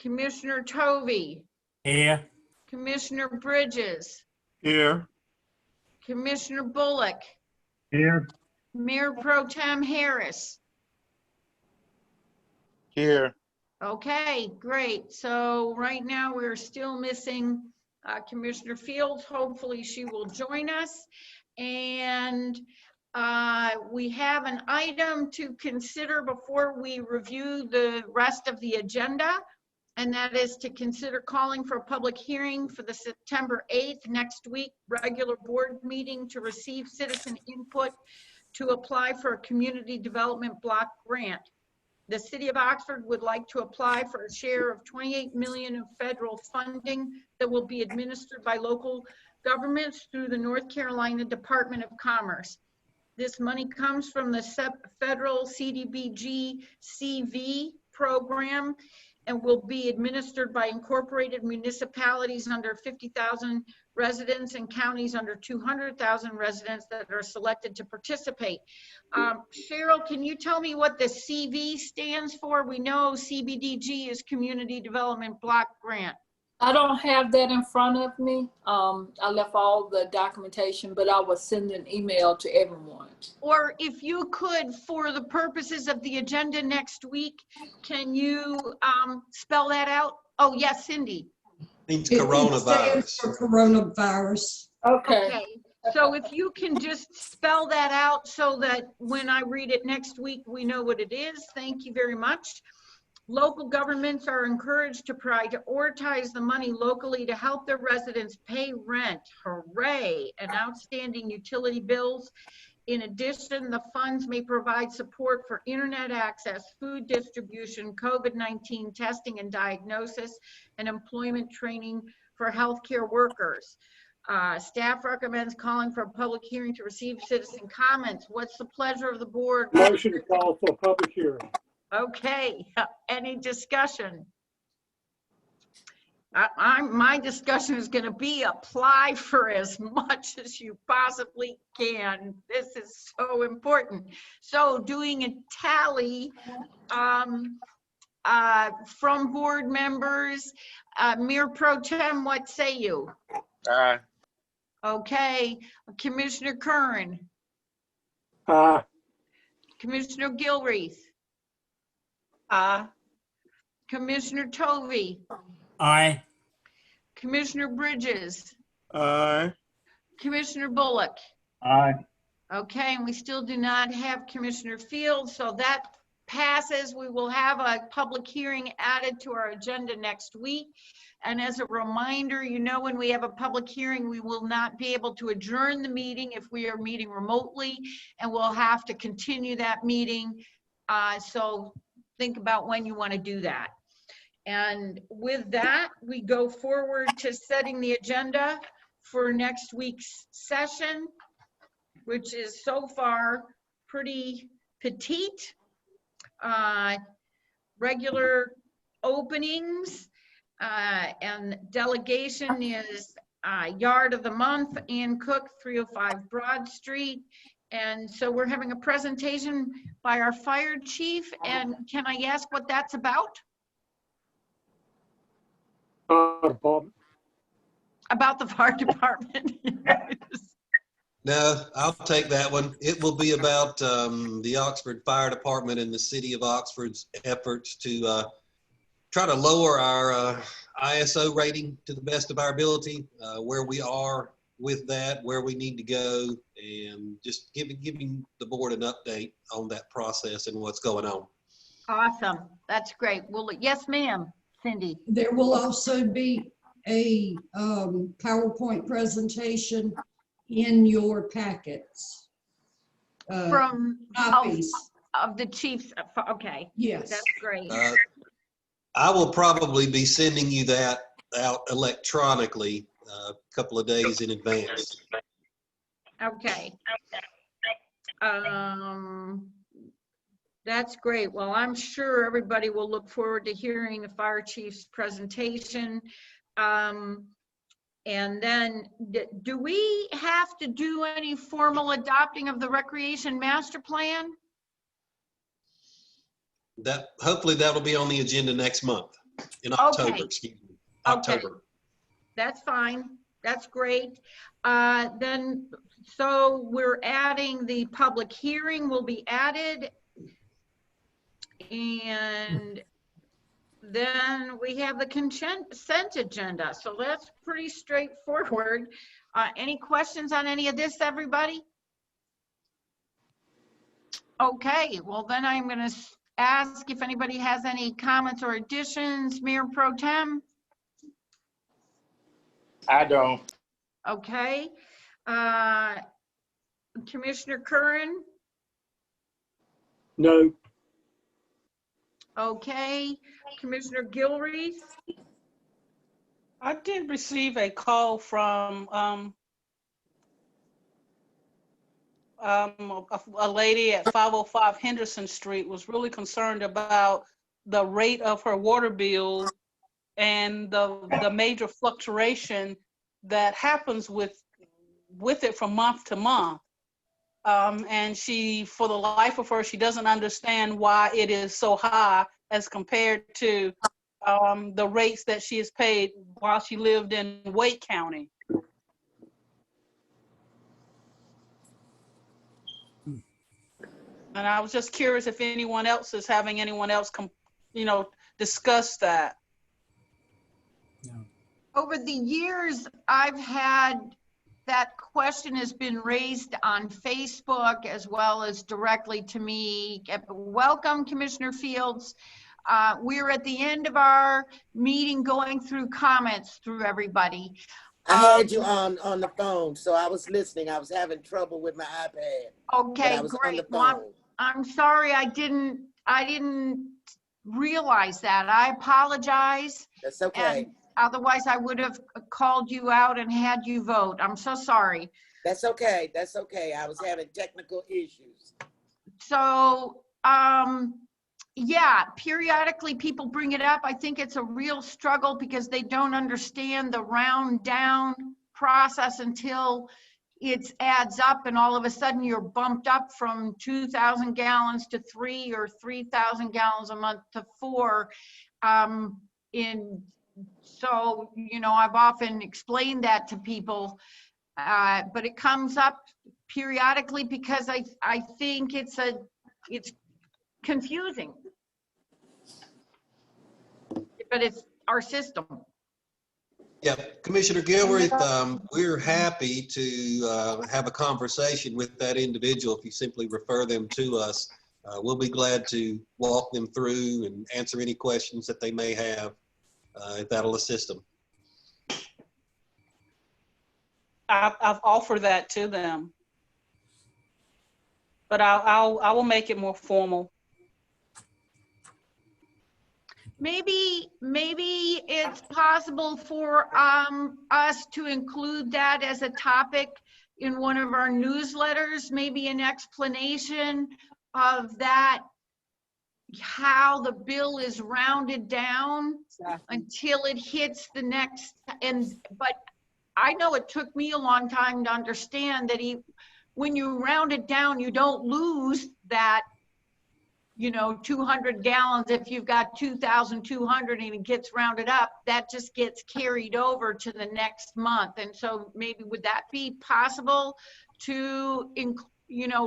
Commissioner Tovey, Here. Commissioner Bridges, Here. Commissioner Bullock, Here. Mayor Pro Tem Harris. Here. Okay, great. So right now we're still missing Commissioner Fields. Hopefully she will join us. And we have an item to consider before we review the rest of the agenda. And that is to consider calling for a public hearing for the September 8th, next week, regular board meeting to receive citizen input to apply for a community development block grant. The City of Oxford would like to apply for a share of 28 million of federal funding that will be administered by local governments through the North Carolina Department of Commerce. This money comes from the federal CDBG CV program and will be administered by incorporated municipalities under 50,000 residents and counties under 200,000 residents that are selected to participate. Cheryl, can you tell me what the CV stands for? We know CBDG is Community Development Block Grant. I don't have that in front of me. I left all the documentation, but I will send an email to everyone. Or if you could, for the purposes of the agenda next week, can you spell that out? Oh, yes, Cindy. Means It coronavirus. stands for coronavirus. Okay. So if you can just spell that out so that when I read it next week, we know what it is. Thank you very much. Local governments are encouraged to prioritize the money locally to help their residents pay rent, hooray, and outstanding utility bills. In addition, the funds may provide support for internet access, food distribution, COVID-19 testing and diagnosis, and employment training for healthcare workers. Staff recommends calling for a public hearing to receive citizen comments. What's the pleasure of the board? Motion to call for a public hearing. Okay, any discussion? My discussion is going to be apply for as much as you possibly can. This is so important. So doing a tally from board members, Mayor Pro Tem, what say you? Aye. Okay, Commissioner Curran, Aye. Commissioner Gilreath, Commissioner Tovey, Aye. Commissioner Bridges, Aye. Commissioner Bullock. Aye. Okay, and we still do not have Commissioner Fields, so that passes. We will have a public hearing added to our agenda next week. And as a reminder, you know, when we have a public hearing, we will not be able to adjourn the meeting if we are meeting remotely, and we'll have to continue that meeting. So think about when you want to do that. And with that, we go forward to setting the agenda for next week's session, which is so far pretty petite. Regular openings and delegation is Yard of the Month, Ann Cook, 305 Broad Street. And so we're having a presentation by our fire chief. And can I ask what that's about? About the fire department. No, I'll take that one. It will be about the Oxford Fire Department and the City of Oxford's efforts to try to lower our ISO rating to the best of our ability, where we are with that, where we need to go, and just giving the board an update on that process and what's going on. Awesome. That's great. Well, yes, ma'am. Cindy. There will also be a PowerPoint presentation in your packets. From copies. of the chiefs. Okay. Yes. That's great. I will probably be sending you that out electronically a couple of days in advance. Okay. That's great. Well, I'm sure everybody will look forward to hearing the fire chief's presentation. And then do we have to do any formal adopting of the recreation master plan? Hopefully that'll be on the agenda next month. In October, Okay. excuse me. Okay. October. That's fine. That's great. Then, so we're adding the public hearing will be added. And then we have the consent agenda. So that's pretty straightforward. Any questions on any of this, everybody? Okay, well then I'm going to ask if anybody has any comments or additions. Mayor Pro Tem? I don't. Okay. Commissioner Curran? No. Okay. Commissioner Gilreath? I did receive a call from a lady at 505 Henderson Street was really concerned about the rate of her water bill and the major fluctuation that happens with it from month to month. And she, for the life of her, she doesn't understand why it is so high as compared to the rates that she has paid while she lived in Wake County. And I was just curious if anyone else is having anyone else discuss that. Over the years, I've had that question has been raised on Facebook as well as directly to me. Welcome, Commissioner Fields. We're at the end of our meeting going through comments through everybody. I had you on the phone, so I was listening. I was having trouble with my iPad. But Okay, I was on great. the Well, phone. I'm sorry I didn't realize that. I apologize. That's okay. And otherwise I would have called you out and had you vote. I'm so sorry. That's okay. That's okay. I was having technical issues. So, yeah, periodically people bring it up. I think it's a real struggle because they don't understand the round down process until it adds up and all of a sudden you're bumped up from 2,000 gallons to 3 or 3,000 gallons a month to 4. So, I've often explained that to people, but it comes up periodically because I think it's confusing. But it's our system. Yeah, Commissioner Gilreath, we're happy to have a conversation with that individual if you simply refer them to us. We'll be glad to walk them through and answer any questions that they may have, if that'll assist them. I've offered that to them, but I will make it more formal. Maybe it's possible for us to include that as a topic in one of our newsletters, maybe an explanation of that, how the bill is rounded down until it hits the next. But I know it took me a long time to understand that when you round it down, you don't lose that 200 gallons. If you've got 2,200 and it gets rounded up, that just gets carried over to the next month. And so maybe would that be possible to,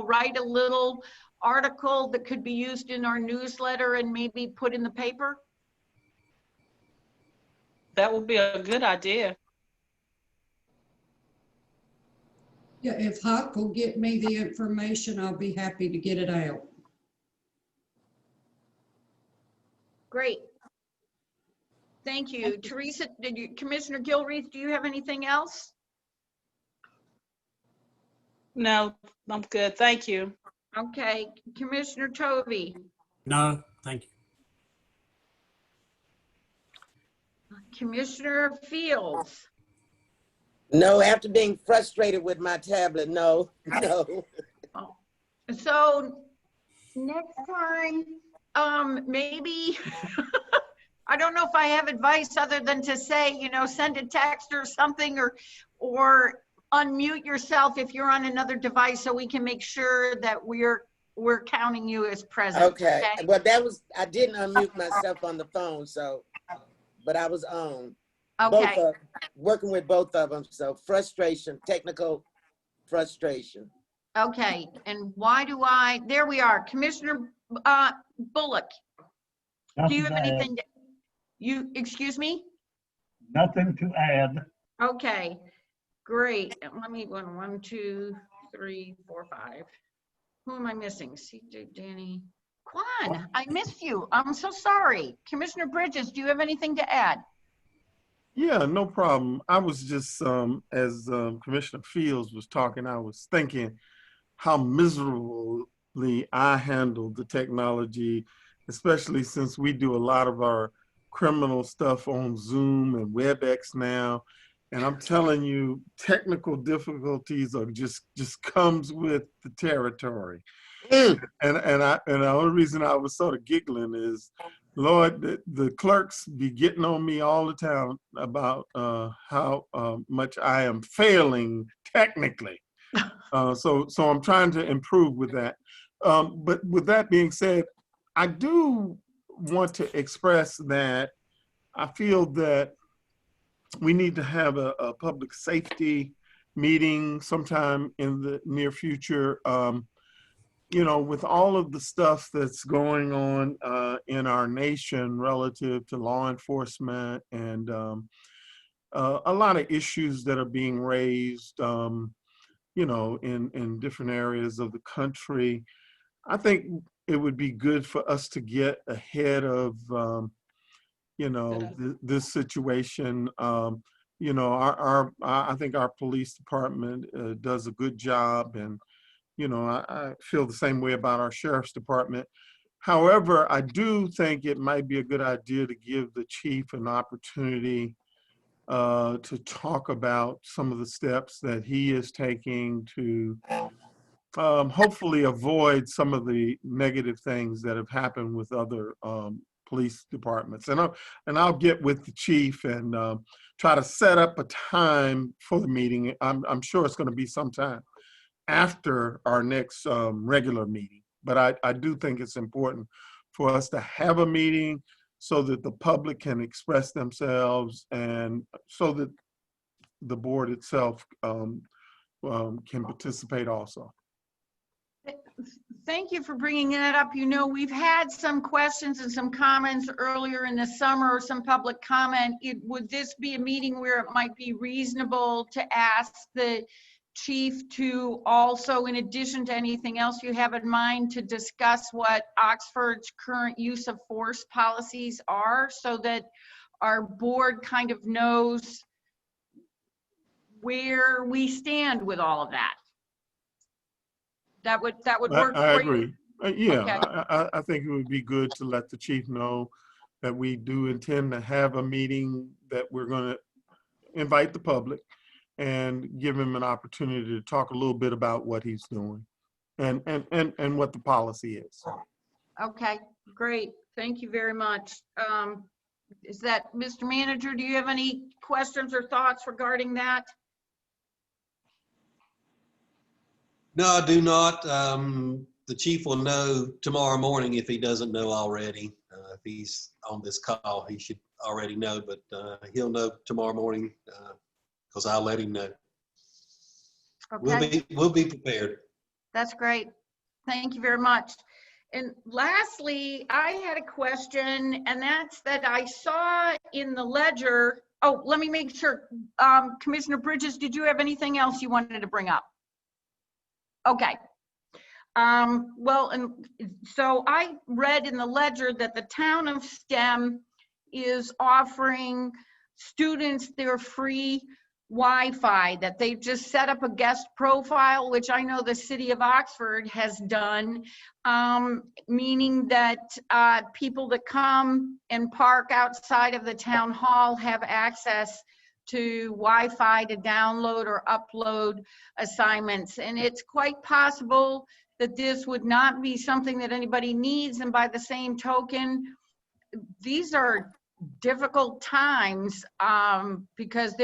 write a little article that could be used in our newsletter and maybe put in the paper? That would be a good idea. Yeah, if Huck will get me the information, I'll be happy to get it out. Great. Thank you. Teresa, Commissioner Gilreath, do you have anything else? No, I'm good. Thank you. Okay. Commissioner Tovey. No, thank you. Commissioner Fields. No, after being frustrated with my tablet, no. So next time, maybe, I don't know if I have advice other than to say, send a text or something, or unmute yourself if you're on another device so we can make sure that we're counting you as present. Okay. Well, I didn't unmute myself on the phone, so but I was on. Okay, Working with both of them. So frustration, technical frustration. okay. And why do there we are. Commissioner Bullock, do you have anything? Excuse me? Nothing to add. Okay, great. Let me, 1, 2, 3, 4, 5. Who am I missing? CJ, Danny, Quan, I missed you. I'm so sorry. Commissioner Bridges, do you have anything to add? Yeah, no problem. I was just, as Commissioner Fields was talking, I was thinking how miserably I handled the technology, especially since we do a lot of our criminal stuff on Zoom and WebEx now. And I'm telling you, technical difficulties are just comes with the territory. And the only reason I was sort of giggling is, Lord, the clerks be getting on me all the time about how much I am failing technically. So I'm trying to improve with that. But with that being said, I do want to express that I feel that we need to have a public safety meeting sometime in the near future. You know, with all of the stuff that's going on in our nation relative to law enforcement and a lot of issues that are being raised, you know, in different areas of the country, I think it would be good for us to get ahead of, you know, this situation. You know, I think our police department does a good job, and you know, I feel the same way about our sheriff's department. However, I do think it might be a good idea to give the chief an opportunity to talk about some of the steps that he is taking to hopefully avoid some of the negative things that have happened with other police departments. And I'll get with the chief and try to set up a time for the meeting. I'm sure it's going to be sometime after our next regular meeting. But I do think it's important for us to have a meeting so that the public can express themselves and so that the board itself can participate also. Thank you for bringing that up. You know, we've had some questions and some comments earlier in the summer, some public comment. Would this be a meeting where it might be reasonable to ask the chief to also, in addition to anything else you have in mind, to discuss what Oxford's current use of force policies are so that our board kind of knows where we stand with all of that? That would work I for agree. you? Yeah, Okay. I think it would be good to let the chief know that we do intend to have a meeting, that we're going to invite the public and give him an opportunity to talk a little bit about what he's doing and what the policy is. Okay, great. Thank you very much. Is that, Mr. Manager, do you have any questions or thoughts regarding that? No, I do not. The chief will know tomorrow morning if he doesn't know already. If he's on this call, he should already know, but he'll know tomorrow morning because I'll let him know. Okay. We'll be prepared. That's great. Thank you very much. And lastly, I had a question, and that's that I saw in the ledger. Oh, let me make sure. Commissioner Bridges, did you have anything else you wanted to bring up? Okay. Well, and so I read in the ledger that the town of STEM is offering students their free Wi-Fi, that they've just set up a guest profile, which I know the city of Oxford has done, meaning that people that come and park outside of the town hall have access to Wi-Fi to download or upload assignments. And it's quite possible that this would not be something that anybody needs. And by the same token, these are difficult times because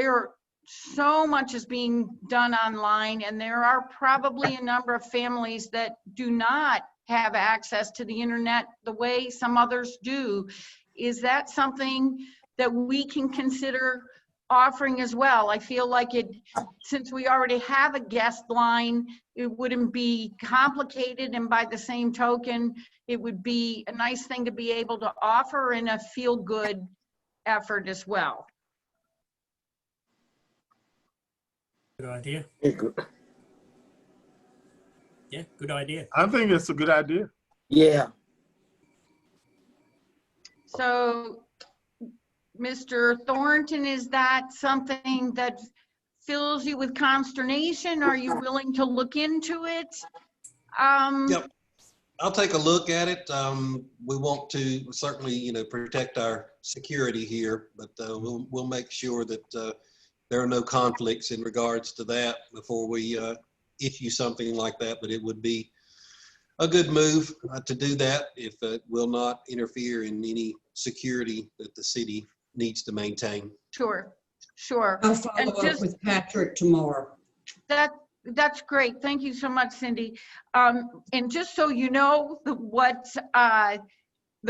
so much is being done online, and there are probably a number of families that do not have access to the internet the way some others do. Is that something that we can consider offering as well. I feel like since we already have a guest line, it wouldn't be complicated, and by the same token, it would be a nice thing to be able to offer in a feel-good effort as well. Good idea. Yeah, good idea. I think it's a good idea. Yeah. So, Mr. Thornton, is that something that fills you with consternation? Are you willing to look into it? Yep. I'll take a look at it. We want to certainly, protect our security here, but we'll make sure that there are no conflicts in regards to that before we issue something like that. But it would be a good move to do that if it will not interfere in any security that the city needs to maintain. Sure, sure. I'll follow up with Patrick tomorrow. That's great. Thank you so much, Cindy. And just so you know, the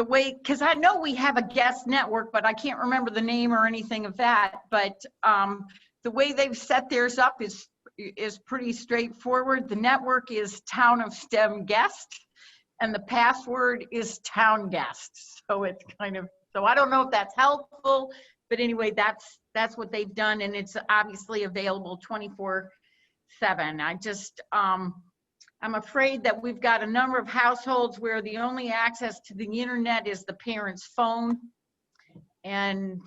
way, because I know we have a guest network, but I can't remember the name or anything of that. But the way they've set theirs up is pretty straightforward. The network is Town of STEM Guest, and the password is Town Guest. So it's so I don't know if that's helpful, but anyway, that's what they've done, and it's obviously available 24/7. I'm afraid that we've got a number of households where the only access to the internet is the parent's phone. And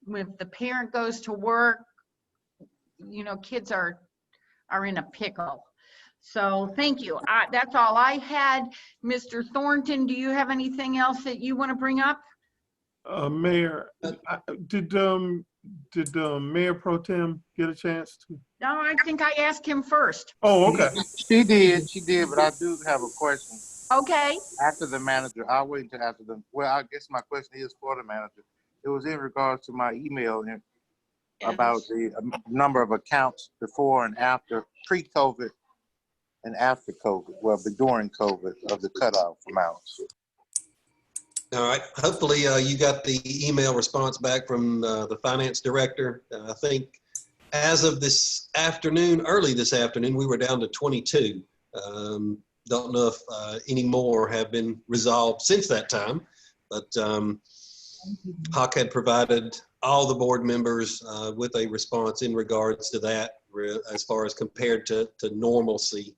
if the parent goes to work, kids are in a pickle. So thank you. That's all I had. Mr. Thornton, do you have anything else that you want to bring up? Mayor, did Mayor Pro Tem get a chance to? No, I think I asked him first. Oh, okay. She did, but I do have a question. Okay. After the manager, I'll wait until after the, well, I guess my question is for the manager. It was in regards to my email about the number of accounts before and after, pre-COVID and after COVID, well, but during COVID, of the cutoff amounts. All right. Hopefully you got the email response back from the finance director. I think as of this afternoon, early this afternoon, we were down to 22. Don't know if any more have been resolved since that time, but Hawk had provided all the board members with a response in regards to that as far as compared to normalcy.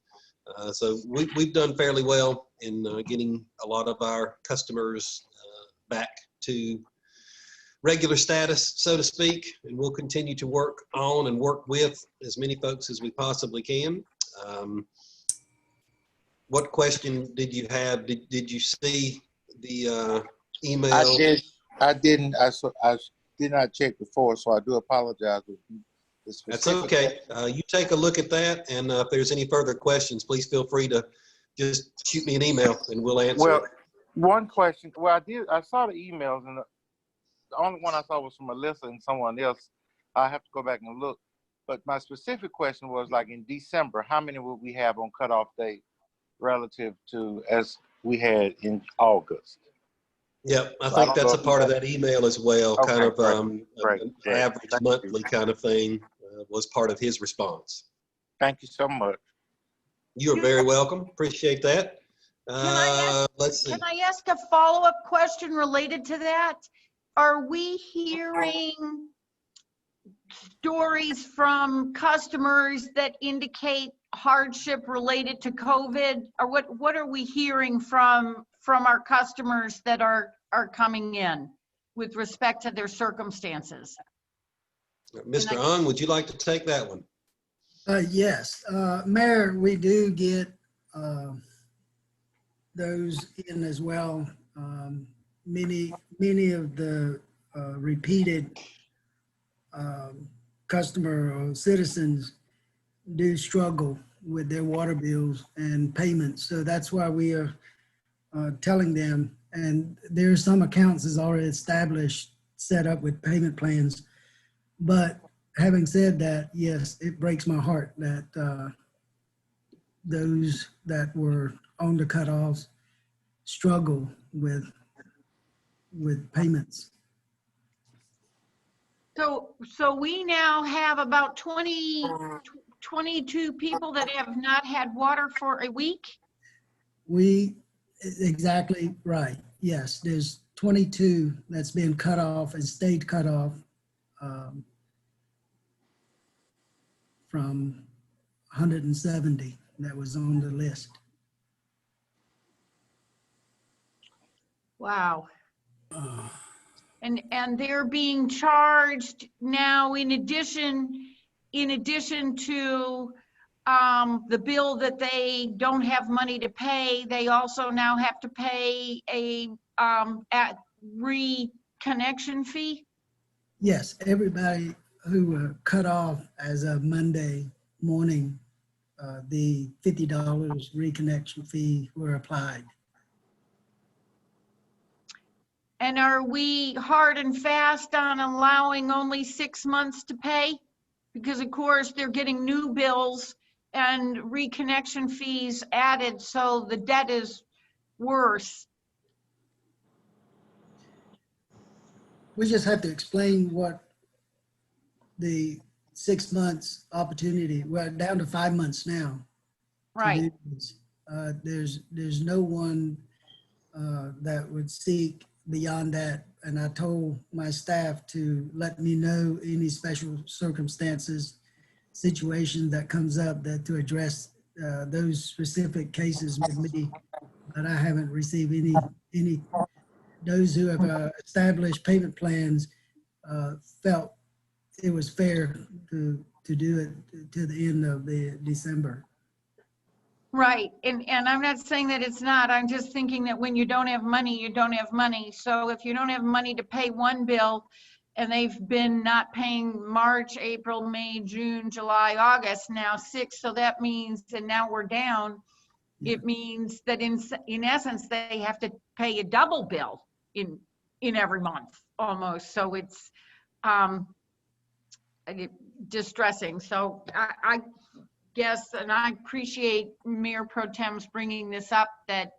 So we've done fairly well in getting a lot of our customers back to regular status, so to speak, and we'll continue to work on and work with as many folks as we possibly can. What question did you have? Did you see the email? I didn't. I did not check before, so I do apologize. That's okay. You take a look at that, and if there's any further questions, please feel free to just shoot me an email, and we'll answer. Well, it. one question. Well, I saw the emails, and the only one I saw was from Melissa and someone else. I have to go back and look. But my specific question was, like, in December, how many will we have on cutoff day relative to as we had in August? Yep, I think that's a part of that email as well. Okay, kind of great. an average monthly kind of thing was part of his response. Thank you so much. You are very welcome. Appreciate that. Let's see. Can I ask a follow-up question related to that? Are we hearing stories from customers that indicate hardship related to COVID? Or what are we hearing from our customers that are coming in with respect to their circumstances? Mr. Ahn, would you like to take that one? Yes, Mayor, we do get those in as well. Many of the repeated customer or citizens do struggle with their water bills and payments. So that's why we are telling them, and there are some accounts is already established, set up with payment plans. But having said that, yes, it breaks my heart that those that were on the cutoffs struggle with payments. So we now have about 22 people that have not had water for a week? Exactly right. Yes, there's 22 that's been cut off and stayed cut off from 170 that was on the list. Wow. And they're being charged now in addition to the bill that they don't have money to pay, they also now have to pay a reconnection fee? Yes, everybody who were cut off as of Monday morning, the $50 reconnection fee were applied. And are we hard and fast on allowing only 6 months to pay? Because of course they're getting new bills and reconnection fees added, so the debt is worse. We just have to explain what the 6 months opportunity, we're down to 5 months now. to Right. do this. There's no one that would seek beyond that. And I told my staff to let me know any special circumstances, situation that comes up that to address those specific cases with me. But I haven't received any, those who have established payment plans felt it was fair to do it to the end of the December. Right, and I'm not saying that it's not, I'm just thinking that when you don't have money, you don't have money. So if you don't have money to pay one bill, and they've been not paying March, April, May, June, July, August, now 6, so that means, and now we're down, it means that in essence, they have to pay a double bill in every month, almost. So it's distressing. So I guess, and I appreciate Mayor Pro Tem's bringing this up, that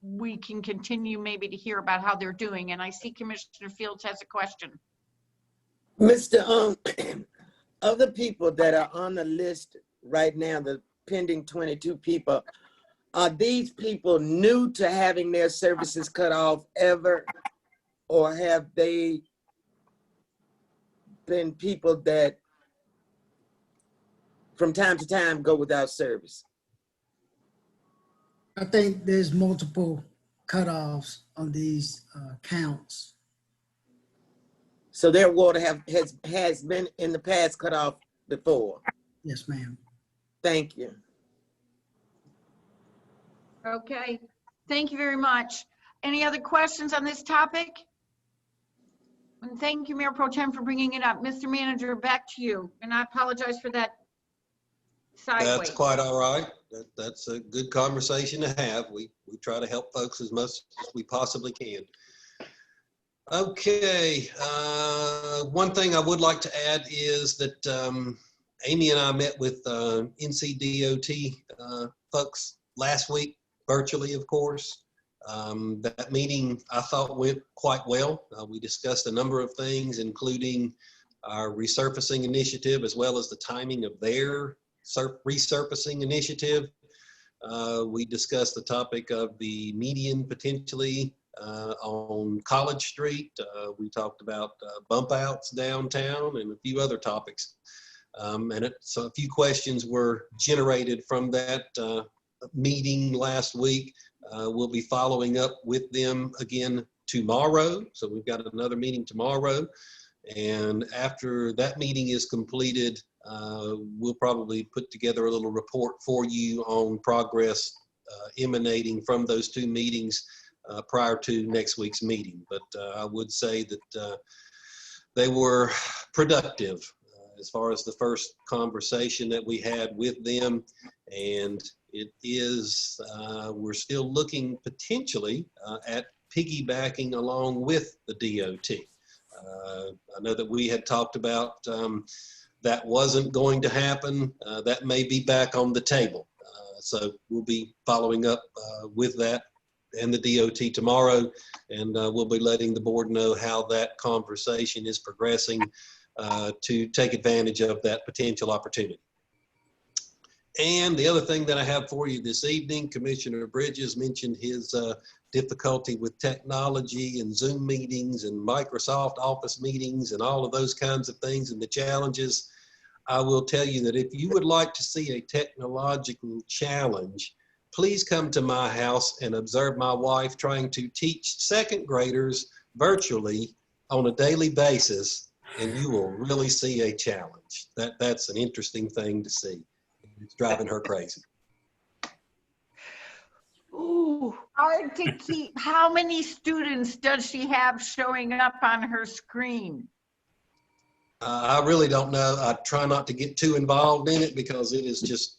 we can continue maybe to hear about how they're doing. And I see Commissioner Fields has a question. Mr. Of the people that are on the list right now, the pending 22 people, are these people new to having their services cut off ever? Or have they been people that from time to time go without service? I think there's multiple cutoffs on these counts. So their water has been in the past cut off before? Yes, ma'am. Thank you. Okay, thank you very much. Any other questions on this topic? And thank you, Mayor Pro Tem, for bringing it up. Mr. Manager, back to you. And I apologize for that sideways. That's quite all right. That's a good conversation to have. We try to help folks as much as we possibly can. Okay, one thing I would like to add is that Amy and I met with NCDOT folks last week, virtually, of course. That meeting I thought went quite well. We discussed a number of things, including our resurfacing initiative, as well as the timing of their resurfacing initiative. We discussed the topic of the median potentially on College Street. We talked about bump outs downtown and a few other topics. So a few questions were generated from that meeting last week. We'll be following up with them again tomorrow. So we've got another meeting tomorrow. And after that meeting is completed, we'll probably put together a little report for you on progress emanating from those two meetings prior to next week's meeting. But I would say that they were productive as far as the first conversation that we had with them. And it is, we're still looking potentially at piggybacking along with the DOT. I know that we had talked about that wasn't going to happen. That may be back on the table. So we'll be following up with that and the DOT tomorrow, and we'll be letting the board know how that conversation is progressing to take advantage of that potential opportunity. And the other thing that I have for you this evening, Commissioner Bridges mentioned his difficulty with technology and Zoom meetings and Microsoft Office meetings and all of those kinds of things and the challenges. I will tell you that if you would like to see a technological challenge, please come to my house and observe my wife trying to teach second graders virtually on a daily basis, and you will really see a challenge. That's an interesting thing to see. It's driving her crazy. Ooh, hard to keep. How many students does she have showing up on her screen? I really don't know. I try not to get too involved in it because it is just,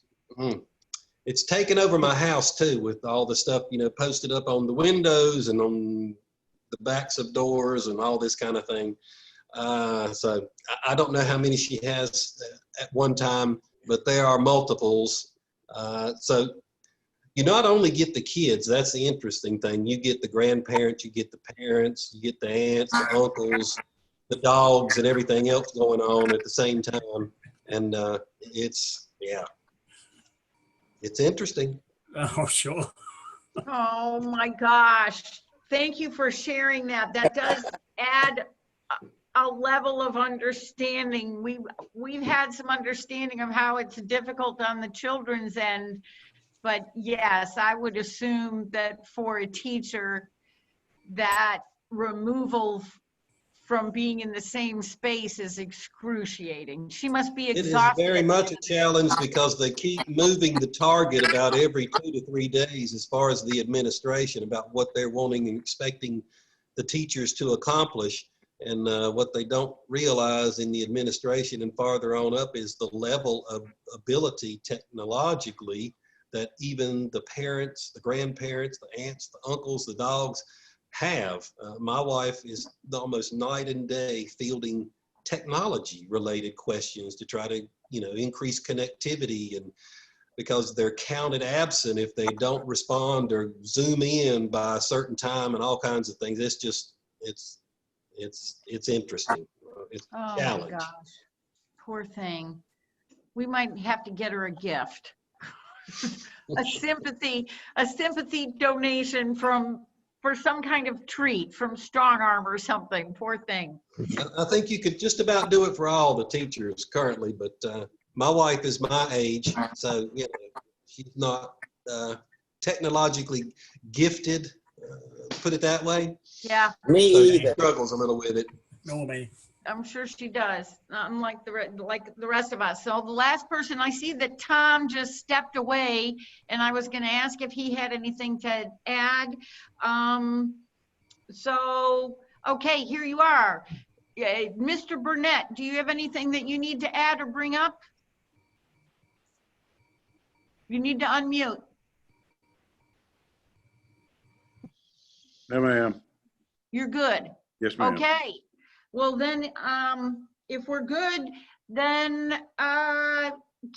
it's taken over my house too, with all the stuff, you know, posted up on the windows and on the backs of doors and all this kind of thing. So I don't know how many she has at one time, but there are multiples. So you not only get the kids, that's the interesting thing. You get the grandparents, you get the parents, you get the aunts, the uncles, the dogs, and everything else going on at the same time. And it's interesting. Oh, sure. Oh my gosh. Thank you for sharing that. That does add a level of understanding. We've had some understanding of how it's difficult on the children's end, but yes, I would assume that for a teacher, that removal from being in the same space is excruciating. She must be It is exhausted. very much a challenge because they keep moving the target about every 2 to 3 days as far as the administration about what they're wanting and expecting the teachers to accomplish. And what they don't realize in the administration and farther on up is the level of ability technologically that even the parents, the grandparents, the aunts, the uncles, the dogs have. My wife is almost night and day fielding technology related questions to try to, you know, increase connectivity, and because they're counted absent if they don't respond or zoom in by a certain time and all kinds of things. It's just, it's interesting. It's a Oh challenge. my gosh, poor thing. We might have to get her a gift. a sympathy donation for some kind of treat from Strong Arm or something. Poor thing. I think you could just about do it for all the teachers currently, but my wife is my age, so you know, she's not technologically gifted, put it that way. Yeah, Me So she either. struggles a little with it. No, me. I'm sure she does. Unlike the rest of us. So the last person, I see that Tom just stepped away, and I was going to ask if he had anything to add. So okay, here you are. Mr. Burnett, do you have anything that you need to add or bring up? You need to unmute. No, ma'am. You're good. Yes, ma'am. Okay. Well then, if we're good, then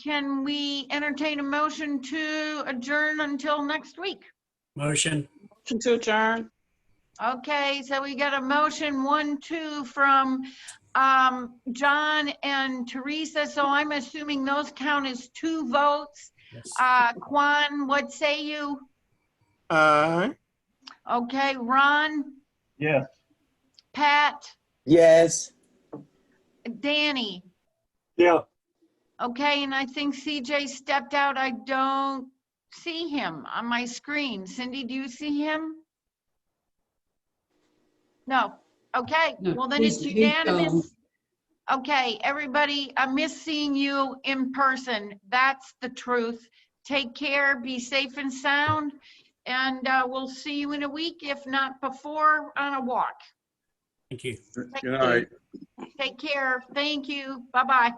can we entertain a motion to adjourn until next week? Motion. Motion to adjourn. Okay, so we got a motion 1, 2 from John and Teresa. So I'm assuming those count as 2 votes. Yes. Quan, what say you? Aye. Okay, Ron, Yes. Pat, Yes. Danny. Yeah. Okay, and I think CJ stepped out. I don't see him on my screen. Cindy, do you see him? No. Okay, No, well then he's- it's he's unanimous. Okay, everybody, I miss seeing you in person. That's the truth. Take care, be safe and sound, and we'll see you in a week, if not before, on a walk. Thank you. Good night. Take care. Thank you. Bye-bye.